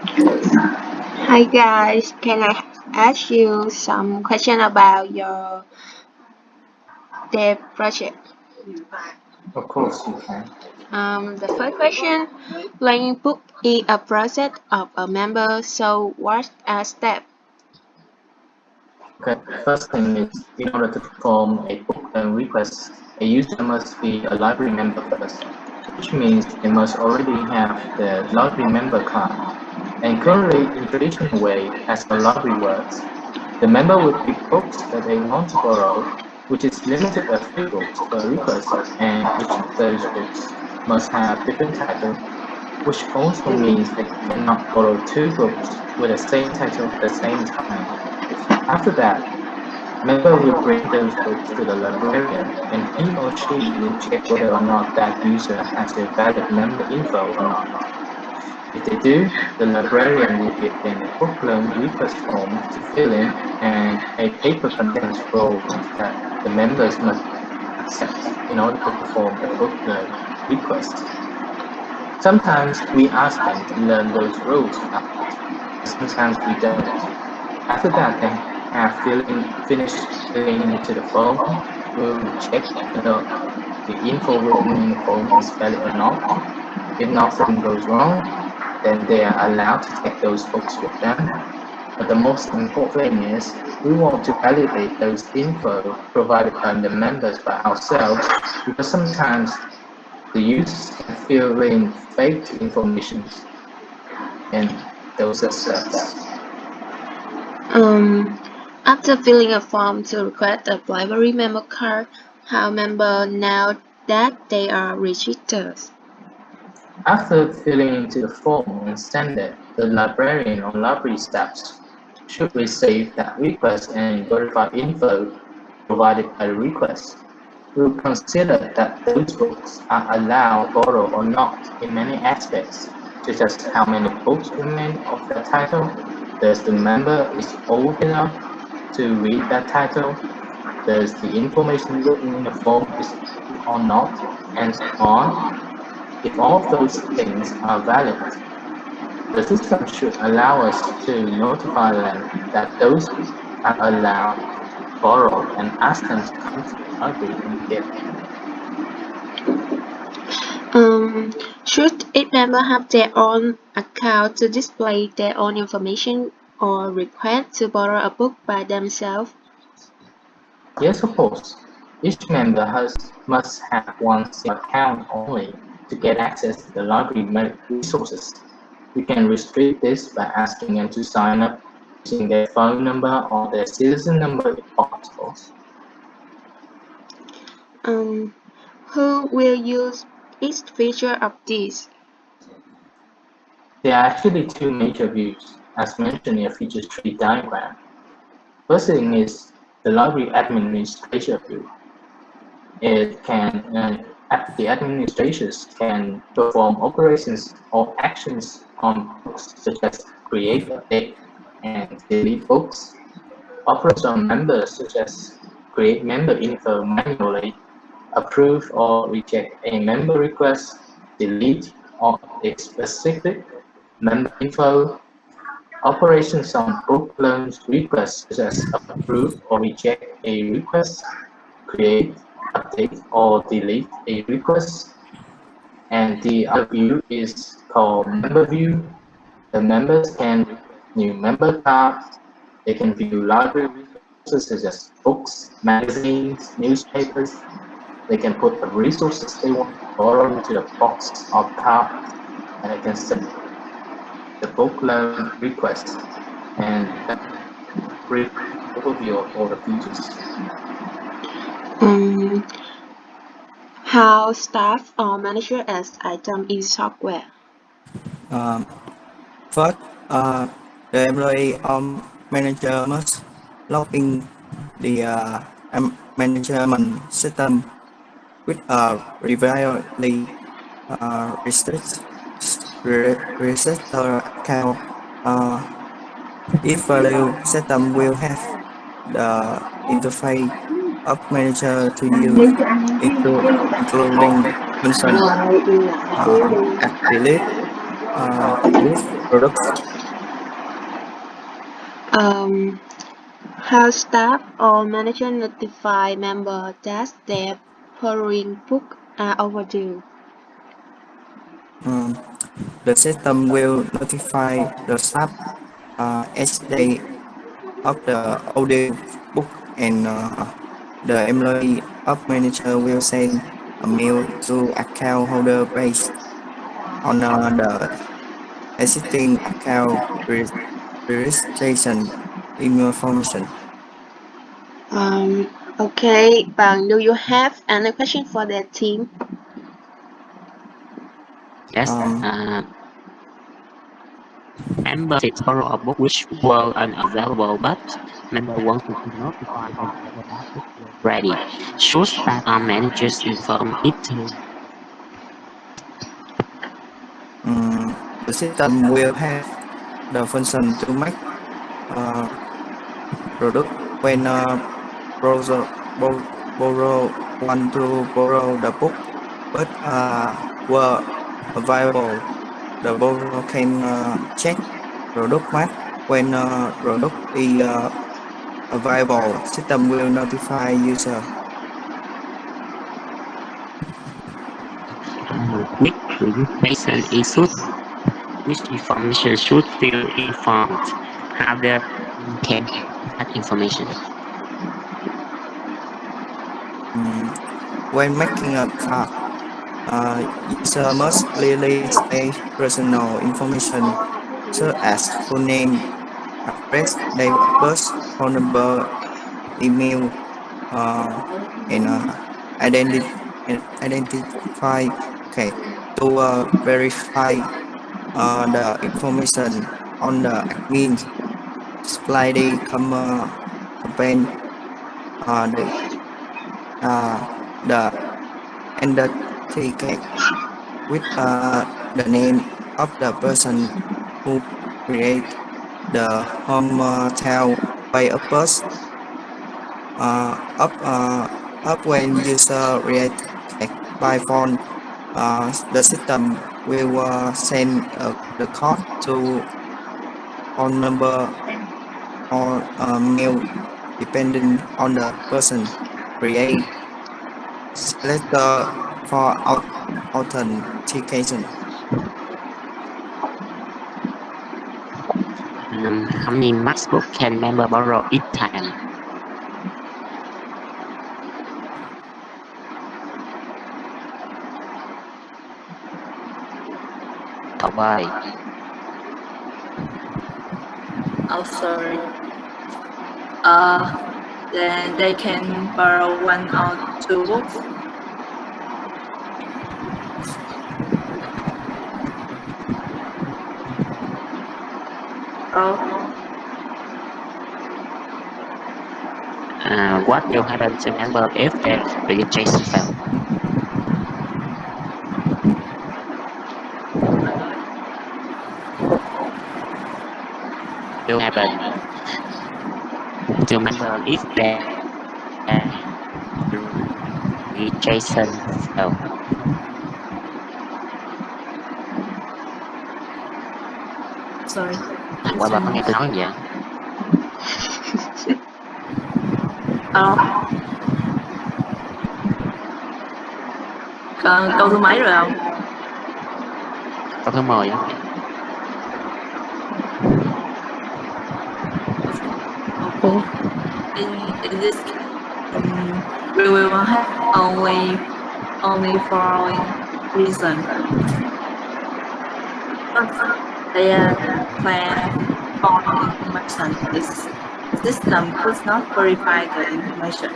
Hi guys, can I ask you some question about your dev project? Of course you can. The first question, planning book is a process of a member, so what are steps? Okay, first thing is, in order to perform a book loan request, a user must be a library member first, which means they must already have the library member card. And currently, in traditional way, as a library works, the member would pick books that they want to borrow, which is limited to 3 books per request, and each of those books must have different title, which also means they cannot borrow 2 books with the same title at the same time. After that, member will bring those books to the librarian, and he or she will check whether or not that user has a valid member info or not. If they do, the librarian will give them a book loan request form to fill in and a paper contents roll that the members must accept in order to perform the book loan request. Sometimes we ask them to learn those rules out, but sometimes we don't. After that, they have finished filling into the form. We'll check whether the info written in the form is valid or not. If nothing goes wrong, then they are allowed to take those books with them. But the most important thing is we want to validate those info provided by the members by ourselves, because sometimes the users can fill in fake information, and those are steps. Um, After filling a form to request a library member card, how member know that they are registered? After filling into the form and send it, the librarian or library staff should receive that request and verify info provided by the request. We'll consider that those books are allowed borrow or not in many aspects, such as how many books remain of that title, does the member is old enough to read that title, does the information written in the form is true or not, and so on. If all of those things are valid, the system should allow us to notify them that those are allowed to borrow and ask them to come to the library and get it. Um, should each member have their own account to display their own information or request to borrow a book by themselves? Yes, of course. Each member must have one single account only to get access to the library resources. We can restrict this by asking them to sign up using their phone number or their citizen number if possible. Um, who will use each feature of this? There are actually 2 major views, as mentioned in a feature tree diagram. First thing is the library administrator view. The administrators can perform operations or actions on books, such as create, update, and delete books. Operations on members, such as create member info manually, approve or reject a member request, delete or update specific member info. Operations on book loans requests, such as approve or reject a request, create, update, or delete a request. And the other view is called member view. The members can request new member cards. They can view library resources such as books, magazines, newspapers. They can put the resources they want to borrow into the box or cart, and they can submit the book loan request. And that's a brief overview of all the features. Um, how staff or manager as item in software? Um, First, the employee manager must log in the management system with a previously registered account. Uh, if value system will have the interface of manager to use, including function at delete, List products. How staff or manager notify member that their borrowing book are overdue? Um, the system will notify the staff each day of the overdue book, and the employee of manager will send a mail to account holder based on the existing account registration information. Um, okay, Bang, do you have any question for the team? Yes. Um, Member did borrow a book which were unavailable, but member wanted to notify whenever that book was ready. Should staff or managers inform it to the system will have the function to make uh, product when browser borrow want to borrow the book, but were available. The borrower can check product map when product is available. System will notify user. which registration issued, which information should feel informed. How the can that information. When making a card, user must clearly state personal information such as full name, address, date of birth, phone number, email, uh, and identify, okay, to verify the information on the admin display the campaign, the the identicate with the name of the person who create the home tel by a bus up when user react by phone. The system will send the code to phone number or mail depending on the person create. Select for authentication. How many max book can member borrow each time? Cậu ơi, Oh, sorry. Then they can borrow one or two books. Oh, what will happen to member if their registration fail? Will happen to member if their registration fail? sorry. Qua bà có nghe tôi nói không vậy? Câu thứ mấy rồi không? Câu thứ 10 á. Okay. In this case, we will have only following reason. Their plan on information is system does not verify the information.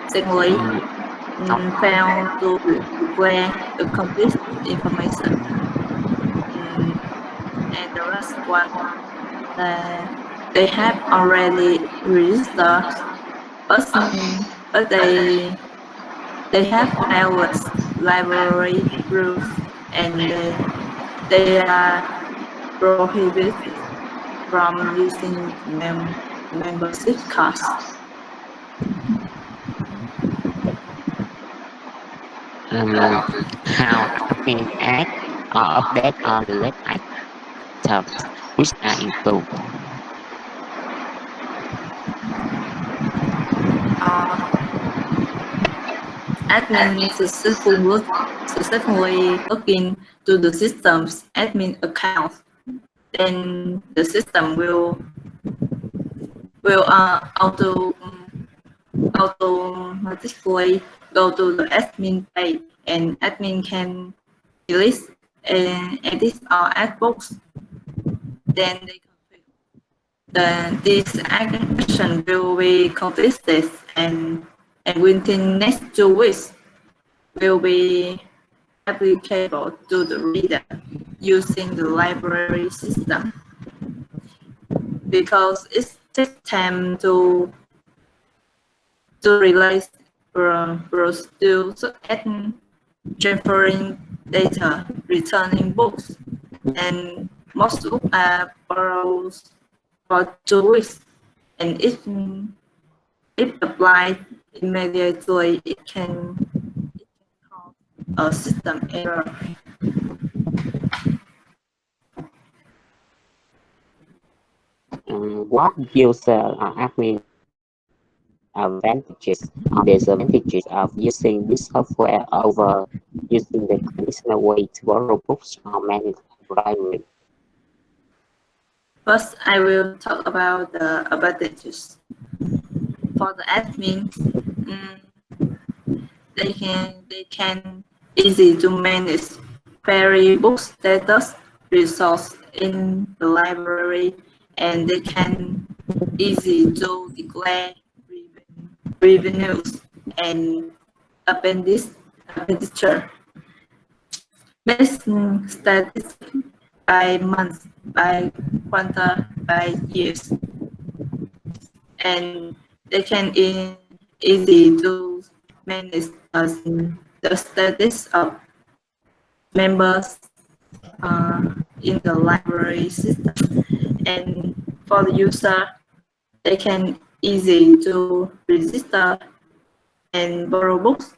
Secondly, fail to declare the complete information. And the last one, they have already registered person, but they have violated library rules, and they are prohibited from using membership cards. How admin add or update or delete items which are improved. Admin successfully log in to the system's admin account, then the system will automatically go to the admin page, and admin can delete and edit or add books. Then this action will be completed and within next 2 weeks will be applicable to the reader using the library system, because it takes time to realize procedures and transferring data, returning books, and most books are borrowed for 2 weeks, and if applied immediately, it can cause a system error. What user admin advantages or disadvantages of using this software over using the traditional way to borrow books or manage a library? First, I will talk about the advantages. For the admin, they can easy to manage query book status resource in the library, and they can easy to declare revenues and expenditure based on statistics by month, by quarter, by years, and they can easy to manage the status of members in the library system. And for the user, they can easy to register and borrow books,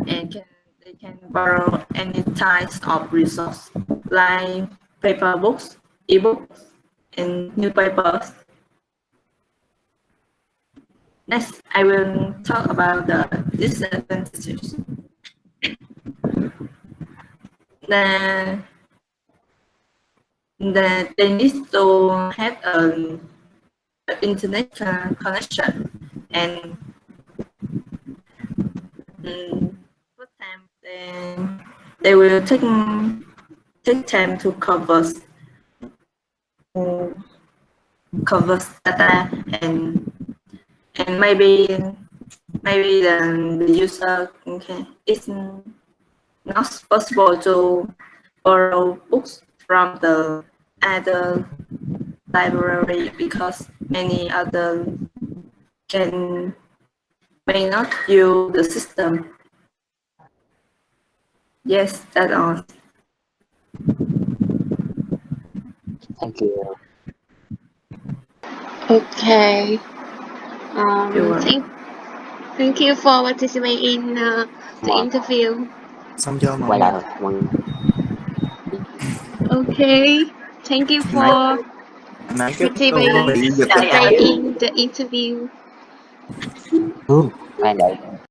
and they can borrow any types of resource like paper books, ebooks, and newspapers. Next, I will talk about the disadvantages. They need to have an internet connection, and first time they will take time to convert data, and maybe the user it's not possible to borrow books from the other library because many other may not use the system. Yes, that's all. Thank you. Okay. You're welcome. Thank you for participating in the Wow. interview. Xong chưa mọi Quay người? lại mọi người. Okay. Thank you for Nãy cái tôi có participating bị giật Dạ, dạ. in the interview. Quay lại.